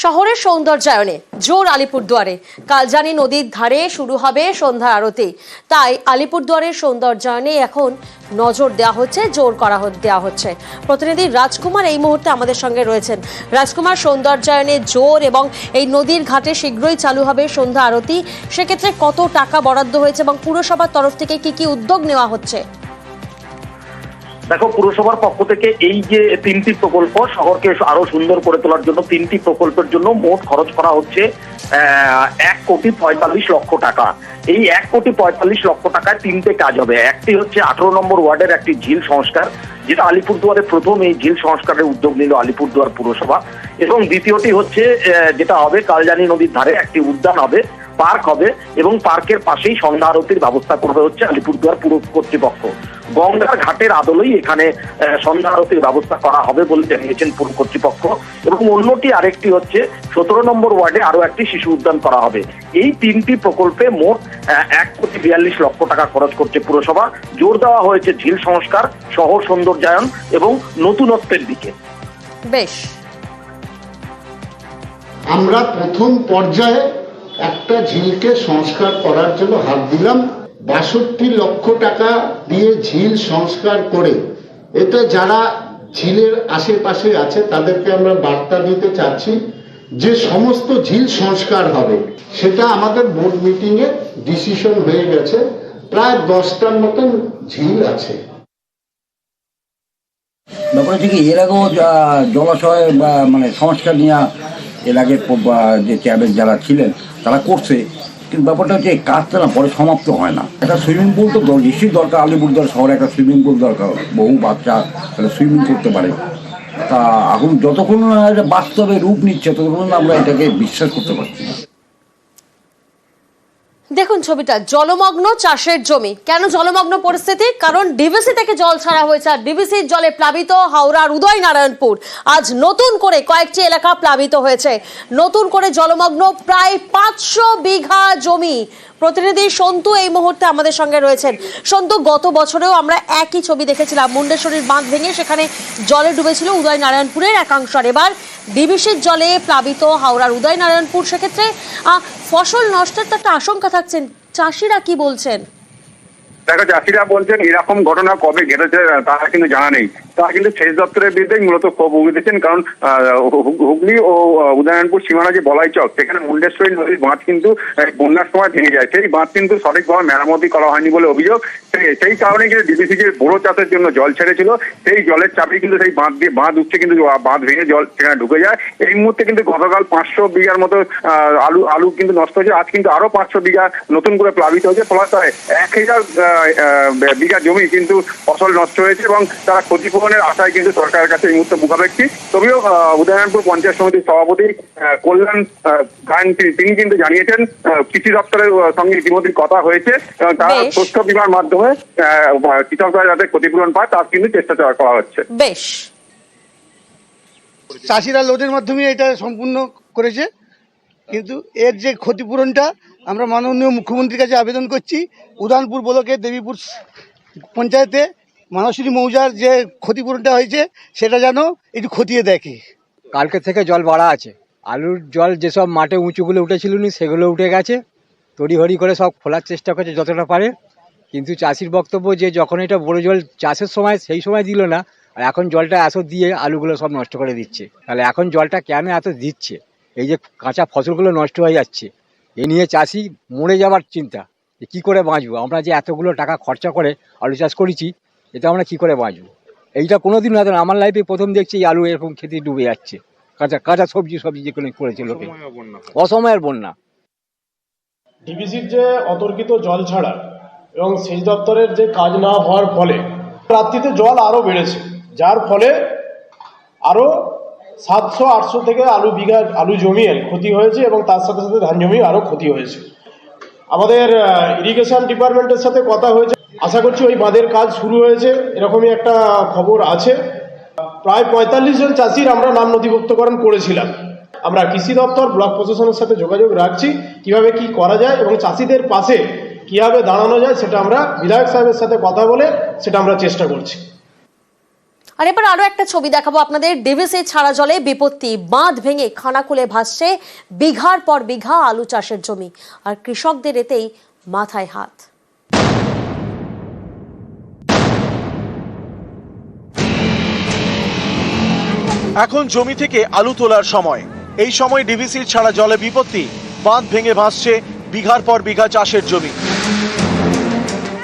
শহরের সৌন্দর্যায়নে জোর আলিপুরদুয়ারে। কালজানি নদীর ধারে শুরু হবে সন্ধ্যার আরতি। তাই আলিপুরদুয়ারের সৌন্দর্যায়নে এখন নজর দেওয়া হচ্ছে, জোর করা দেওয়া হচ্ছে। প্রতিনিধি রাজকুমার এই মুহূর্তে আমাদের সঙ্গে রয়েছেন। রাজকুমার, সৌন্দর্যায়নে জোর এবং এই নদীর ঘাটে শীঘ্রই চালু হবে সন্ধ্যা আরতি, সেক্ষেত্রে কত টাকা বরাদ্দ হয়েছে এবং পুরসভার তরফ থেকে কি কি উদ্যোগ নেওয়া হচ্ছে? দেখো, পুরসভার পক্ষ থেকে এই যে তিনটি প্রকল্প, শহরকে আরো সুন্দর করে তোলার জন্য তিনটি প্রকল্পের জন্য মোট খরচ করা হচ্ছে 1,45,00,000 টাকা। এই 1,45,00,000 টাকায় তিনটে কাজ হবে। একটি হচ্ছে 18 নম্বর ওয়ার্ডের একটি ঝিল সংস্কার, যেটা আলিপুরদুয়ারে প্রথম এই ঝিল সংস্কারের উদ্যোগ নিল আলিপুরদুয়ার পুরসভা। এবং দ্বিতীয়টি হচ্ছে যেটা হবে কালজানি নদীর ধারে একটি উদ্যান হবে, পার্ক হবে, এবং পার্কের পাশেই সন্ধ্যা আরতির ব্যবস্থা করবে হচ্ছে আলিপুরদুয়ার পুর কর্তৃপক্ষ। গঙ্গার ঘাটের আদলেই এখানে সন্ধ্যা আরতির ব্যবস্থা করা হবে বলে জানিয়েছেন পুর কর্তৃপক্ষ। এবং অন্যটি আরেকটি হচ্ছে 17 নম্বর ওয়ার্ডে আরো একটি শিশু উদ্যান করা হবে। এই তিনটি প্রকল্পে মোট 1,42,00,000 টাকা খরচ করছে পুরসভা। জোর দেওয়া হয়েছে ঝিল সংস্কার, শহর সৌন্দর্যায়ন এবং নতুনত্বের দিকে। বেশ, আমরা প্রথম পর্যায়ে একটা ঝিলকে সংস্কার করার জন্য হাত দিলাম। 62 লক্ষ টাকা দিয়ে ঝিল সংস্কার করে, এটা যারা ঝিলের আশেপাশে আছে তাদেরকে আমরা বার্তা দিতে চাচ্ছি যে সমস্ত ঝিল সংস্কার হবে, সেটা আমাদের বোর্ড মিটিং এ ডিসিশন হয়ে গেছে। প্রায় 10টার মতন ঝিল আছে। ব্যাপারটা থেকে এর আগেও জলাশয় মানে সংস্কার নিয়ে এর আগে যে ক্যাবের যারা ছিলেন তারা করছে, কিন্তু ব্যাপারটা হচ্ছে কাজটা না পরে সমাপ্ত হয় না। একটা সুইমিং পুল তো নিশ্চয়ই দরকার, আলিপুরদুয়ার শহরে একটা সুইমিং পুল দরকার, বহু বাচ্চা তাহলে সুইমিং করতে পারে। তা এখন যতক্ষণ না বাস্তবে রূপ নিচ্ছে ততক্ষণ আমরা এটাকে বিশ্বাস করতে পারছি না। দেখুন ছবিটা, জলমগ্ন চাষের জমি। কেন জলমগ্ন পরিস্থিতি? কারণ ডিভিসি থেকে জল ছাড়া হয়েছে, আর ডিভিসির জলে প্লাবিত হাওড়ার উদয়নারায়ণপুর। আজ নতুন করে কয়েকটি এলাকা প্লাবিত হয়েছে, নতুন করে জলমগ্ন প্রায় 500 বিঘা জমি। প্রতিনিধি সন্তু এই মুহূর্তে আমাদের সঙ্গে রয়েছেন। সন্তু, গত বছরেও আমরা একই ছবি দেখেছিলাম, মুন্ডেশ্বরীর বাঁধ ভেঙে সেখানে জলে ডুবেছিল উদয়নারায়ণপুরের একাংশ। এবার ডিভিসির জলে প্লাবিত হাওড়ার উদয়নারায়ণপুর, সেক্ষেত্রে ফসল নষ্টের তো একটা আশঙ্কা থাকছেন। চাষিরা কি বলছেন? দেখো, চাষিরা বলছেন এরকম ঘটনা কবে ঘটেছে তারা কিন্তু জানা নেই। তারা কিন্তু সেচ দপ্তরের বিরুদ্ধে মূলত ক্ষোভ উগড়েছেন। কারণ হুগলি ও উদয়নারায়ণপুর সীমানা যে বলাইচক, সেখানে মুন্ডেশ্বরী নদীর বাঁধ কিন্তু বন্যার সময় ভেঙে যায়। সেই বাঁধ কিন্তু সঠিকভাবে মেরামতি করা হয়নি বলে অভিযোগ। সেই কারণে কিন্তু ডিভিসি যে বোরো চাষের জন্য জল ছেড়েছিল, সেই জলের চাপে কিন্তু সেই বাঁধ উঠছে, কিন্তু বাঁধ ভেঙে জল সেখানে ঢুকে যায়। এই মুহূর্তে কিন্তু গতকাল 500 বিঘার মতো আলু কিন্তু নষ্ট হয়েছে। আজ কিন্তু আরো 500 বিঘা নতুন করে প্লাবিত হয়েছে। ফলত 1000 বিঘা জমি কিন্তু ফসল নষ্ট হয়েছে এবং তারা ক্ষতিপূরণের আশায় কিন্তু সরকারের কাছে এই মুহূর্তে মুখাপেক্ষী। তবেও উদয়নারায়ণপুর পঞ্চায়েত সমিতির সভাপতি কল্যাণ গায়ন তিনি কিন্তু জানিয়েছেন কৃষি দপ্তরের সঙ্গে ইতিমধ্যে কথা হয়েছে এবং তারা শস্য বীমার মাধ্যমে কৃষকরা যাতে ক্ষতিপূরণ পায় তার কিন্তু চেষ্টা করা হচ্ছে। বেশ, চাষিরা লোনের মাধ্যমে এটা সম্পূর্ণ করেছে, কিন্তু এর যে ক্ষতিপূরণটা আমরা মাননীয় মুখ্যমন্ত্রীর কাছে আবেদন করছি। উদয়নপুর ব্লকে দেবীপুর পঞ্চায়েতে মানসী মৌজার যে ক্ষতিপূরণটা হয়েছে সেটা যেন একটু খতিয়ে দেখে। কালকে থেকে জল বাড়া আছে, আলুর জল যেসব মাঠে উঁচুগুলো উঠেছিল নি সেগুলো উঠে গেছে। তড়িঘড়ি করে সব খোলার চেষ্টা করছে যতটা পারে, কিন্তু চাষির বক্তব্য যে যখন এটা বড় জল চাষের সময় সেই সময় দিল না, আর এখন জলটা এত দিয়ে আলুগুলো সব নষ্ট করে দিচ্ছে। তাহলে এখন জলটা কেন এত দিচ্ছে? এই যে কাঁচা ফসলগুলো নষ্ট হয়ে যাচ্ছে, এ নিয়ে চাষি মরে যাওয়ার চিন্তা, যে কী করে বাঁচবো। আমরা যে এতগুলো টাকা খরচা করে আলু চাষ করেছি, এটা আমরা কি করে বাঁচবো? এইটা কোনোদিন হয়তো না, আমার লাইফে প্রথম দেখছি এই আলু এরকম খেতে ডুবে যাচ্ছে। কাঁচা সবজি যেগুলো করেছে লোকে, অসময়ের বন্যা। ডিভিসির যে অতর্কিত জল ছাড়া এবং সেচ দপ্তরের যে কাজ না হওয়ার ফলে রাত্রিতে জল আরও বেড়েছে, যার ফলে আরও 700-800 থেকে আলু জমি ক্ষতি হয়েছে এবং তার সাথে সাথে ধান জমি আরও ক্ষতি হয়েছে। আমাদের ইরিগেশন ডিপার্টমেন্টের সাথে কথা হয়েছে, আশা করছি ওই বাঁধের কাজ শুরু হয়েছে, এরকমই একটা খবর আছে। প্রায় 45 জন চাষির আমরা নাম নথিভুক্তকরণ করেছিলাম। আমরা কৃষি দপ্তর, ব্লক প্রশাসনের সাথে যোগাযোগ রাখছি কিভাবে কি করা যায় এবং চাষিদের পাশে কিভাবে দাঁড়ানো যায়, সেটা আমরা বিধায়ক সাহেবের সাথে কথা বলে সেটা আমরা চেষ্টা করছি। আর এবার আরো একটা ছবি দেখাবো আপনাদের। ডিভিসি ছাড়া জলে বিপত্তি, বাঁধ ভেঙে খানাকুলে ভাসছে বিঘার পর বিঘা আলু চাষের জমি, আর কৃষকদের এতেই মাথায় হাত। এখন জমি থেকে আলু তোলার সময়। এই সময় ডিভিসির ছাড়া জলে বিপত্তি, বাঁধ ভেঙে ভাসছে বিঘার পর বিঘা চাষের জমি।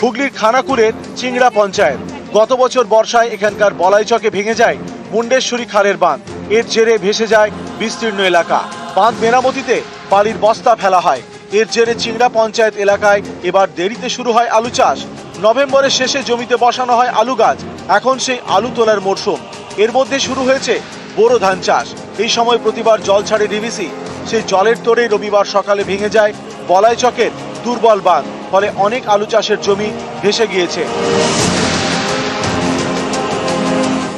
হুগলির খানাকুলের চিংড়া পঞ্চায়েত। গত বছর বর্ষায় এখানকার বলাইচকে ভেঙে যায় মুন্ডেশ্বরী খালের বাঁধ। এর জেরে ভেসে যায় বিস্তীর্ণ এলাকা। বাঁধ মেরামতিতে বালির বস্তা ফেলা হয়। এর জেরে চিংড়া পঞ্চায়েত এলাকায় এবার দেরিতে শুরু হয় আলু চাষ। নভেম্বরের শেষে জমিতে বসানো হয় আলু গাছ। এখন সেই আলু তোলার মরশুম। এর মধ্যে শুরু হয়েছে বোরো ধান চাষ। এই সময় প্রতিবার জল ছাড়ে ডিভিসি। সেই জলের তোড়ে রবিবার সকালে ভেঙে যায় বলাইচকের দুর্বল বাঁধ। ফলে অনেক আলু চাষের জমি ভেসে গিয়েছে।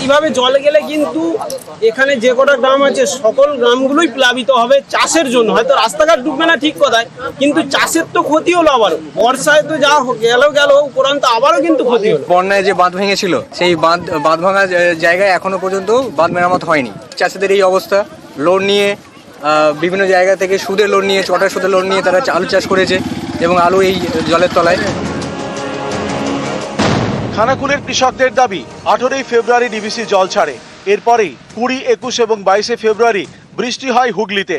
এইভাবে জলে গেলে কিন্তু এখানে যে কটা গ্রাম আছে সকল গ্রামগুলোই প্লাবিত হবে চাষের জন্য। হয়তো রাস্তাঘাট ডুববে না ঠিক কথায়, কিন্তু চাষের তো ক্ষতি হলো। আবারও বর্ষায় তো যা গেল উপরন্ত আবারও কিন্তু ক্ষতি হলো। বন্যায় যে বাঁধ ভেঙেছিল সেই বাঁধ ভাঙা জায়গায় এখনো পর্যন্ত বাঁধ মেরামত হয়নি। চাষিদের এই অবস্থা। লোন নিয়ে বিভিন্ন জায়গা থেকে সুদে লোন নিয়ে, চটার সুদে লোন নিয়ে তারা আলু চাষ করেছে এবং আলু এই জলের তলায়। খানাকুলের কৃষকদের দাবি 18 ফেব্রুয়ারি ডিভিসি জল ছাড়ে। এরপরেই 20, 21 এবং 22 ফেব্রুয়ারি বৃষ্টি হয় হুগলিতে।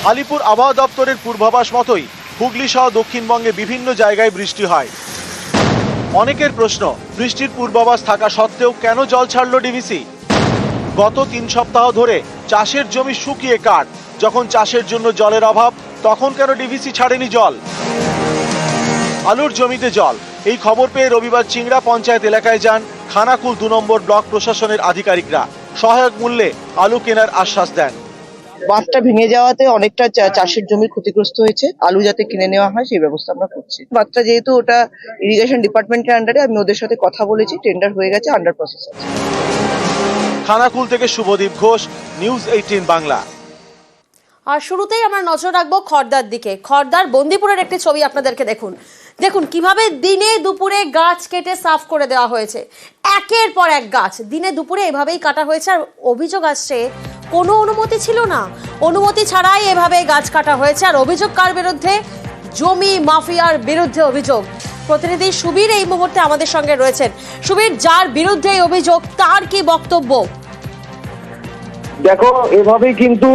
আলিপুর আবহাওয়া দপ্তরের পূর্বাভাস মতোই হুগলি সহ দক্ষিণবঙ্গে বিভিন্ন জায়গায় বৃষ্টি হয়। অনেকের প্রশ্ন, বৃষ্টির পূর্বাভাস থাকা সত্ত্বেও কেন জল ছাড়ল ডিভিসি? গত 3 সপ্তাহ ধরে চাষের জমি শুকিয়ে কাঠ। যখন চাষের জন্য জলের অভাব, তখন কেন ডিভিসি ছাড়েনি জল? আলুর জমিতে জল। এই খবর পেয়ে রবিবার চিংড়া পঞ্চায়েত এলাকায় যান খানাকুল 2 নম্বর ব্লক প্রশাসনের আধিকারিকরা। সহায়ক মূল্যে আলু কেনার আশ্বাস দেন। বাঁধটা ভেঙে যাওয়াতে অনেকটা চাষের জমি ক্ষতিগ্রস্ত হয়েছে। আলু যাতে কিনে নেওয়া হয় সেই ব্যবস্থা আমরা করছি। বাঁধটা যেহেতু ওটা ইরিগেশন ডিপার্টমেন্টের আন্ডারে, আমি ওদের সাথে কথা বলেছি, টেন্ডার হয়ে গেছে, আন্ডার প্রসেস আছে। খানাকুল থেকে শুভদীপ ঘোষ, নিউজ 18 বাংলা। আর শুরুতেই আমরা নজর রাখবো খড়দার দিকে। খড়দার বন্দিপুরের একটি ছবি আপনাদেরকে দেখুন কিভাবে দিনে দুপুরে গাছ কেটে সাফ করে দেওয়া হয়েছে। একের পর এক গাছ দিনে দুপুরে এভাবেই কাটা হয়েছে। আর অভিযোগ আসছে কোনো অনুমতি ছিল না, অনুমতি ছাড়াই এভাবে গাছ কাটা হয়েছে। আর অভিযোগ কার বিরুদ্ধে? জমি মাফিয়ার বিরুদ্ধে অভিযোগ। প্রতিনিধি সুবীর এই মুহূর্তে আমাদের সঙ্গে রয়েছেন। সুবীর, যার বিরুদ্ধে এই অভিযোগ তার কি বক্তব্য? দেখো, এভাবেই কিন্তু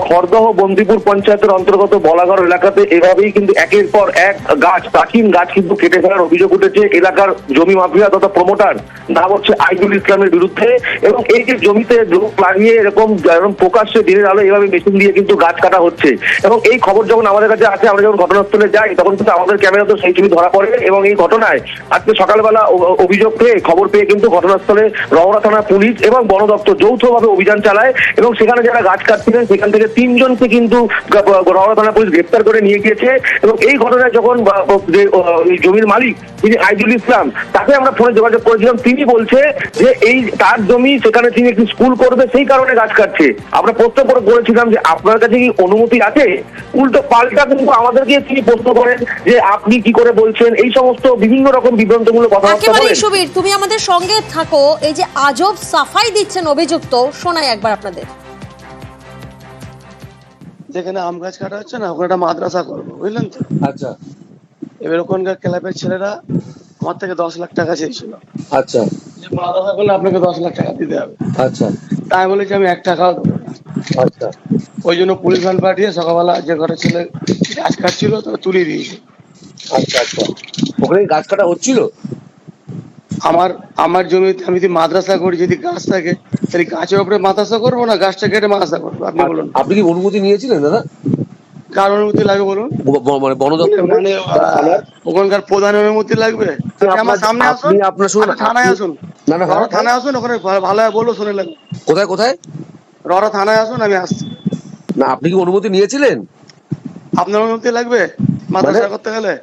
খড়দহ বন্দিপুর পঞ্চায়েতের অন্তর্গত বলাগড় এলাকাতে এভাবেই কিন্তু একের পর এক গাছ, প্রাচীন গাছ কিন্তু কেটে ফেলার অভিযোগ উঠেছে এলাকার জমি মাফিয়া তথা প্রমোটার নাম হচ্ছে আইদুল ইসলামের বিরুদ্ধে। এবং এই যে জমিতে লোক লাগিয়ে এরকম প্রকাশ্যে দিনের আলো এভাবে মেশিন দিয়ে কিন্তু গাছ কাটা হচ্ছে। এবং এই খবর যখন আমাদের কাছে আসে, আমরা যখন ঘটনাস্থলে যাই, তখন কিন্তু আমাদের ক্যামেরা তো সেই ছবি ধরা পড়ে। এবং এই ঘটনায় আজকে সকালবেলা অভিযোগ পেয়ে, খবর পেয়ে কিন্তু ঘটনাস্থলে রওনা থানা পুলিশ এবং বন দপ্তর যৌথভাবে অভিযান চালায়। এবং সেখানে যারা গাছ কাটছিলেন সেখান থেকে 3 জনকে কিন্তু রওনা থানা পুলিশ গ্রেপ্তার করে নিয়ে গিয়েছে। এবং এই ঘটনায় যখন জমির মালিক যিনি আইদুল ইসলাম, তাকে আমরা ফোনে যোগাযোগ করেছিলাম। তিনি বলছে যে এই তার জমি, সেখানে তিনি একটি স্কুল করবে, সেই কারণে গাছ কাটছে। আমরা প্রশ্ন করেছিলাম যে আপনার কাছে কি অনুমতি আছে? উল্টো পাল্টা কিন্তু আমাদেরকে তিনি প্রশ্ন করেন যে আপনি কি করে বলছেন, এই সমস্ত বিভিন্ন রকম বিভ্রান্তমূলক কথাবার্তা বলেন। সুবীর, তুমি আমাদের সঙ্গে থাকো। এই যে আজব সাফাই দিচ্ছেন অভিযুক্ত, শোনাই একবার আপনাদের। যেখানে আম গাছ কাটা হচ্ছে না, ওখানে একটা মাদ্রাসা করবো, বুঝলেন তো? আচ্ছা। এবার ওখানকার ক্লাবের ছেলেরা আমার থেকে 10 লাখ টাকা চেয়েছিল। আচ্ছা। মাদ্রাসা করলে আপনাকে 10 লাখ টাকা দিতে হবে। আচ্ছা। তাই বলেছি আমি 1 টাকাও দেবো না। আচ্ছা। ওই জন্য পুলিশ ভ্যান পাঠিয়ে সকালবেলা যে ঘরের ছেলে গাছ কাটছিল তাকে তুলে দিয়েছে। আচ্ছা আচ্ছা। ওখানে গাছ কাটা হচ্ছিল? আমার জমিতে আমি যদি মাদ্রাসা করি, যদি গাছ থাকে, তাহলে গাছের উপরে মাদ্রাসা করবো না গাছটা কেটে মাদ্রাসা করবো? আপনি বলুন। আপনি কি অনুমতি নিয়েছিলেন দাদা? কার অনুমতি লাগবে বলুন? মানে বন দপ্তর, মানে ওখানকার প্রধানের অনুমতি লাগবে? আমার সামনে আসুন, আপনার শুনুন, থানায় আসুন। না না, থানায় আসুন, ওখানে ভালো বলো, শুনে লাগবে। কোথায় কোথায়? ররা থানায় আসুন, আমি আসছি। না, আপনি কি অনুমতি নিয়েছিলেন? আপনার অনুমতি লাগবে মাদ্রাসা করতে গেলে?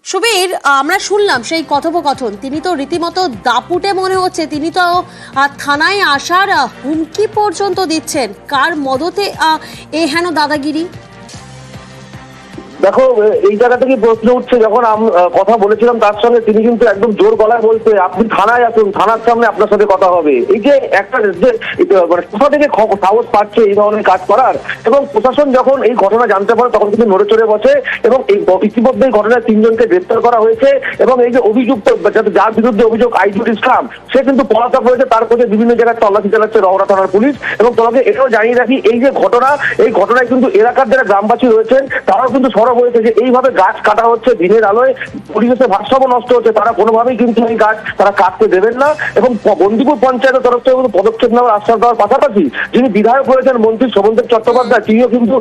সুবীর, আমরা শুনলাম সেই কথোপকথন। তিনি তো রীতিমতো দাপুটে মনে হচ্ছে। তিনি তো থানায় আসার হুমকি পর্যন্ত দিচ্ছেন। কার মদতে এ হেন দাদাগিরি? দেখো, এই জায়গা থেকে প্রশ্ন উঠছে, যখন কথা বলেছিলাম তার সঙ্গে, তিনি কিন্তু একদম জোর গলায় বলছে আপনি থানায় আসুন, থানার সামনে আপনার সাথে কথা হবে। এই যে একটা যে মানে কোথা থেকে সাহস পাচ্ছে এই ধরনের কাজ করার, এবং প্রশাসন যখন এই ঘটনা জানতে পারে তখন কিন্তু নড়ে চড়ে বসে, এবং এই ইতিমধ্যে এই ঘটনায় 3 জনকে গ্রেপ্তার করা হয়েছে, এবং এই যে অভিযুক্ত যার বিরুদ্ধে অভিযোগ আইজুল ইসলাম, সে কিন্তু পলাতক হয়েছে, তার কাছে বিভিন্ন জায়গায় তল্লাশি চালাচ্ছে রওনা থানার পুলিশ। এবং তোমাকে এটাও জানিয়ে রাখি, এই যে ঘটনা, এই ঘটনায় কিন্তু এলাকার যারা গ্রামবাসী রয়েছেন তারাও কিন্তু সরব হয়েছে যে এইভাবে গাছ কাটা হচ্ছে দিনের আলোয়, পরিবেশের ভারসাম্য নষ্ট হচ্ছে, তারা কোনোভাবেই কিন্তু এই গাছ তারা কাটতে দেবেন না। এবং বন্দিপুর পঞ্চায়েতের তরফ থেকে পদক্ষেপ নেওয়ার আশ্বাস দেওয়ার পাশাপাশি যিনি বিধায়ক হয়েছেন মন্ত্রী শোভনদেব চট্টোপাধ্যায়, তিনিও কিন্তু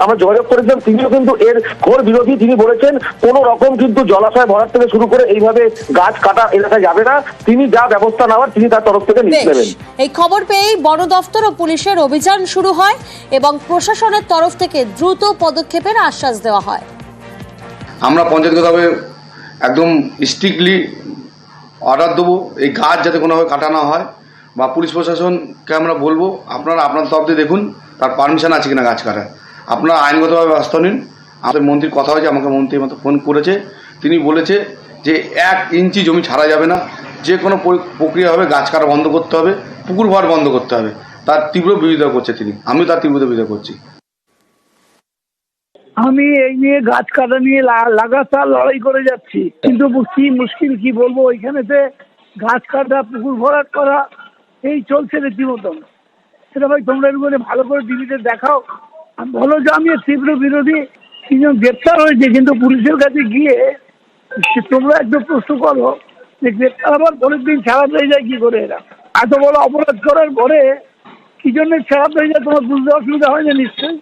আমরা যোগাযোগ করেছিলাম, তিনিও কিন্তু এর ঘোর বিরোধী। তিনি বলেছেন কোনো রকম কিন্তু জলাশয় ভরাট থেকে শুরু করে এইভাবে গাছ কাটা এলাকায় যাবে না, তিনি যা ব্যবস্থা নেওয়ার তিনি তার তরফ থেকে নিতে নেবেন। এই খবর পেয়েই বন দফতর ও পুলিশের অভিযান শুরু হয় এবং প্রশাসনের তরফ থেকে দ্রুত পদক্ষেপের আশ্বাস দেওয়া হয়। আমরা পঞ্চায়েতগতভাবে একদম স্ট্রিক্টলি অর্ডার দেবো এই গাছ যাতে কোনোভাবে কাটা না হয়, বা পুলিশ প্রশাসনকে আমরা বলবো আপনারা আপনার তরফ দিয়ে দেখুন তার পারমিশন আছে কিনা গাছ কাটার, আপনারা আইনগতভাবে ব্যবস্থা নিন। আমাদের মন্ত্রীর কথা হয়েছে, আমাকে মন্ত্রীর মতো ফোন করেছে, তিনি বলেছে যে 1 ইঞ্চি জমি ছাড়া যাবে না, যে কোনো প্রক্রিয়া হবে গাছ কাটা বন্ধ করতে হবে, পুকুর ভরাট বন্ধ করতে হবে। তার তীব্র বিরোধিতা করছে তিনি, আমিও তার তীব্র বিরোধিতা করছি। আমি এই নিয়ে গাছ কাটা নিয়ে লাগাতার লড়াই করে যাচ্ছি, কিন্তু কি মুশকিল কি বলবো, ওইখানেতে গাছ কাটা পুকুর ভরাট করা এই চলছে রীতিমতন। সেটা ভাই তোমরা একটু ভালো করে টিভিতে দেখাও। আমি বলো যে আমি তীব্র বিরোধী, 3 জন গ্রেপ্তার হয়েছে, কিন্তু পুলিশের কাছে গিয়ে তোমরা একটু প্রশ্ন করো যে গ্রেপ্তার আবার পরের দিন ছাড়া পেয়ে যায় কি করে। এরা এত বড় অপরাধ করার পরে কি জন্য ছাড়া পেয়ে যায় তোমার বুঝতে অসুবিধা হয় না নিশ্চয়ই।